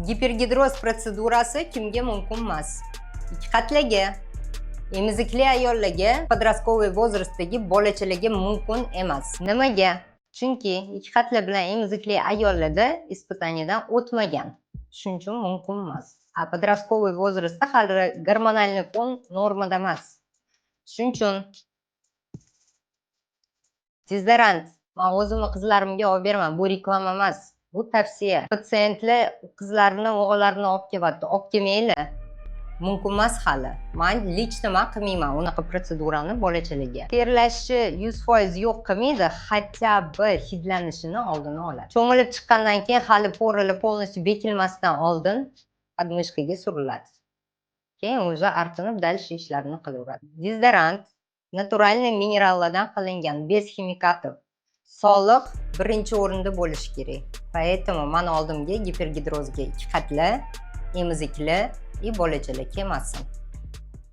Gipergidroz protsedurasi kimga mumkin emas? Ikki qatlaga, emizikli ayollarga, подростковый возрастdagi bolachalarga mumkin emas. Nimaga? Chunki ikki qatla bilan emizikli ayollarda испытаниеdan o'tmagan. Shuning uchun mumkin emas. A подростковый возрastda hali gormonal fon normada emas. Shuning uchun dezodorant men o'zimni qizlarimga olib beraman. Bu reklama emas. Bu tavsiya. Patsientlar qizlarini, o'g'illarini olib kelyapti. Olib kelmaylar. Mumkin emas hali. Men lично qilmayman unaqa protsedurani bolachalarga. Terlashchi 100% yo'q qilmaydi, хотя бы hidlanishini oldini oladi. Cho'ngilib chiqqandan keyin hali poralar полностью bekilmasdan oldin подмышкаga suriladi. Keyin o'zi artinib dalish ishlarini qilaveradi. Dezodorant naturalniy minerallardan qilingan, bez ximikatov. Sog'liq birinchi o'rinda bo'lishi kerak. Поэтому men oldimga gipergidrozga ikki qatla, emizikli bolachalar kelmasin.